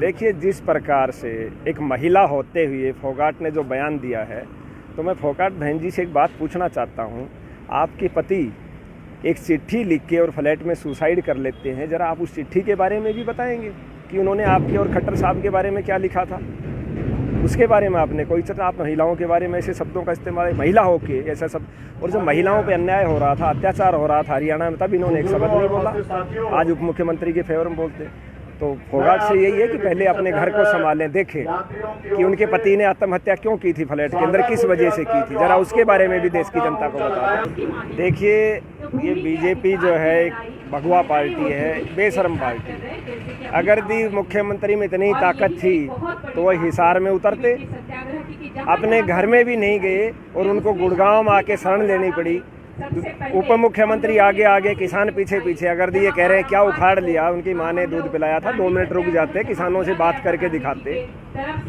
देखिए, जिस प्रकार से एक महिला होते हुए फोगाट ने जो बयान दिया है, तो मैं फोगाट बहन जी से एक बात पूछना चाहता हूँ। आपके पति एक चिट्ठी लिख के और फ्लैट में सुसाइड कर लेते हैं, ज़रा आप उस चिट्ठी के बारे में भी बताएंगे कि उन्होंने आपके और खट्टर साहब के बारे में क्या लिखा था। उसके बारे में आपने कोई आप महिलाओं के बारे में ऐसे शब्दों का इस्तेमाल, महिला हो के ऐसा सब, और जब महिलाओं पे अन्याय हो रहा था, अत्याचार हो रहा था हरियाणा में, तब इन्होंने एक शब्द नहीं बोला। आज उप मुख्यमंत्री के फेवर में बोलते। तो फोगाट से यही है कि पहले अपने घर को संभालें, देखें कि उनके पति ने आत्महत्या क्यों की थी, फ्लैट के अंदर किस वजह से की थी, ज़रा उसके बारे में भी देश की जनता को बता दें। देखिए, ये बीजेपी जो है एक भगवा पार्टी है, बेशरम पार्टी। अगर दी मुख्यमंत्री में इतनी ताकत थी तो वह हिसार में उतरते, अपने घर में भी नहीं गए और उनको गुड़गांव में आके शरण लेनी पड़ी। उप मुख्यमंत्री आगे आगे, किसान पीछे पीछे। अगर ये कह रहे हैं क्या उखाड़ लिया, उनकी माँ ने दूध पिलाया था, 2 मिनट रुक जाते, किसानों से बात करके दिखाते।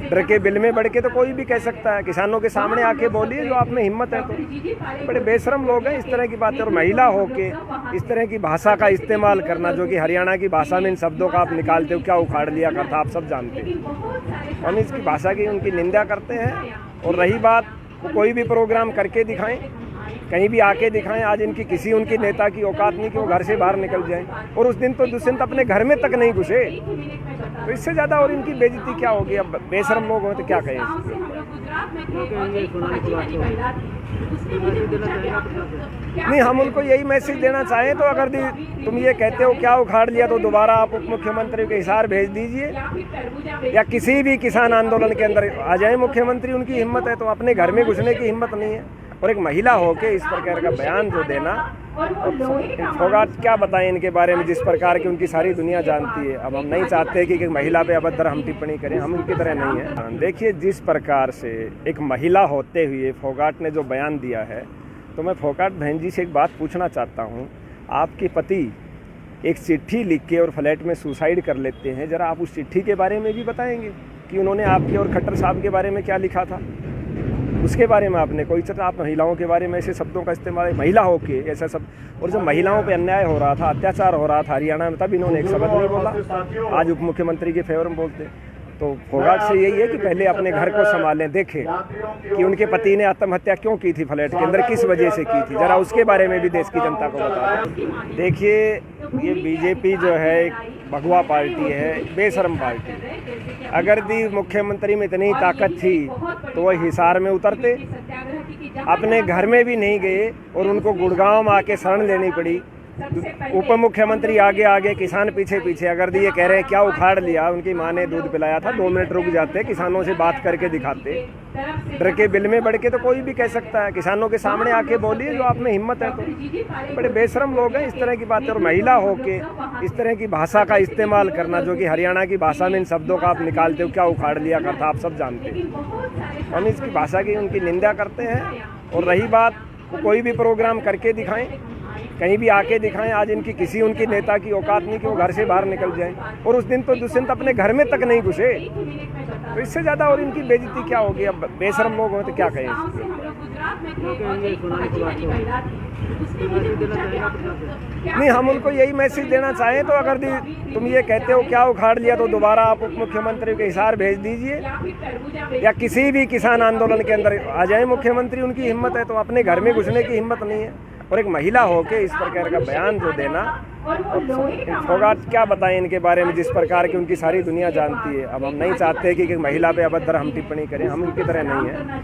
डर के बिल में बढ़ के तो कोई भी कह सकता है, किसानों के सामने आके बोलिए जो आप में हिम्मत है। तो बड़े बेशरम लोग हैं इस तरह की बातें, और महिला होके इस तरह की भाषा का इस्तेमाल करना, जो कि हरियाणा की भाषा में इन शब्दों का आप निकालते हो, क्या उखाड़ लिया करता, आप सब जानते हैं। हम इसकी भाषा की उनकी निंदा करते हैं। और रही बात, कोई भी प्रोग्राम करके दिखाएं, कहीं भी आके दिखाएं। आज इनकी किसी उनकी नेता की औकात नहीं कि वो घर से बाहर निकल जाएं, और उस दिन तो दुष्यंत अपने घर में तक नहीं घुसे। तो इससे ज़्यादा और इनकी बेइज्जती क्या होगी। अब बेशरम लोग हो तो क्या कहें। नहीं, हम उनको यही मैसेज देना चाहें तो अगर तुम ये कहते हो क्या उखाड़ लिया, तो दोबारा आप उप मुख्यमंत्री के हिसार भेज दीजिए, या किसी भी किसान आंदोलन के अंदर आ जाए मुख्यमंत्री। उनकी हिम्मत है तो अपने घर में घुसने की हिम्मत नहीं है। और एक महिला होके इस प्रकार का बयान जो देना, फोगाट क्या बताएं इनके बारे में, जिस प्रकार की उनकी सारी दुनिया जानती है। अब हम नहीं चाहते कि महिला पे अभद्र हम टिप्पणी करें, हम उनकी तरह नहीं है। देखिए, जिस प्रकार से एक महिला होते हुए फोगाट ने जो बयान दिया है, तो मैं फोगाट बहन जी से एक बात पूछना चाहता हूँ। आपके पति एक चिट्ठी लिख के और फ्लैट में सुसाइड कर लेते हैं, ज़रा आप उस चिट्ठी के बारे में भी बताएंगे कि उन्होंने आपके और खट्टर साहब के बारे में क्या लिखा था। उसके बारे में आपने कोई आप महिलाओं के बारे में ऐसे शब्दों का इस्तेमाल, महिला हो के ऐसा सब, और जब महिलाओं पे अन्याय हो रहा था, अत्याचार हो रहा था हरियाणा में, तब इन्होंने एक शब्द नहीं बोला। आज उप मुख्यमंत्री के फेवर में बोलते। तो फोगाट से यही है कि पहले अपने घर को संभालें, देखें कि उनके पति ने आत्महत्या क्यों की थी, फ्लैट के अंदर किस वजह से की थी, ज़रा उसके बारे में भी देश की जनता को बता दें। देखिए, ये बीजेपी जो है एक भगवा पार्टी है, बेशरम पार्टी। अगर दी मुख्यमंत्री में इतनी ताकत थी तो वह हिसार में उतरते, अपने घर में भी नहीं गए और उनको गुड़गांव में आके शरण लेनी पड़ी। उप मुख्यमंत्री आगे आगे, किसान पीछे पीछे। अगर ये कह रहे हैं क्या उखाड़ लिया, उनकी माँ ने दूध पिलाया था, 2 मिनट रुक जाते, किसानों से बात करके दिखाते। डर के बिल में बढ़ के तो कोई भी कह सकता है, किसानों के सामने आके बोलिए जो आप में हिम्मत है। तो बड़े बेशरम लोग हैं इस तरह की बातें, और महिला होके इस तरह की भाषा का इस्तेमाल करना, जो कि हरियाणा की भाषा में इन शब्दों का आप निकालते हो, क्या उखाड़ लिया करता, आप सब जानते हैं। हम इसकी भाषा की उनकी निंदा करते हैं। और रही बात, कोई भी प्रोग्राम करके दिखाएं, कहीं भी आके दिखाएं। आज इनकी किसी उनकी नेता की औकात नहीं कि वो घर से बाहर निकल जाएं, और उस दिन तो दुष्यंत अपने घर में तक नहीं घुसे। तो इससे ज़्यादा और इनकी बेइज्जती क्या होगी। अब बेशरम लोग हो तो क्या कहें। नहीं, हम उनको यही मैसेज देना चाहें तो अगर तुम ये कहते हो क्या उखाड़ लिया, तो दोबारा आप उप मुख्यमंत्री के हिसार भेज दीजिए, या किसी भी किसान आंदोलन के अंदर आ जाए मुख्यमंत्री। उनकी हिम्मत है तो अपने घर में घुसने की हिम्मत नहीं है। और एक महिला होके इस प्रकार का बयान जो देना, फोगाट क्या बताएं इनके बारे में, जिस प्रकार की उनकी सारी दुनिया जानती है। अब हम नहीं चाहते कि महिला पे अभद्र हम टिप्पणी करें, हम उनकी तरह नहीं है।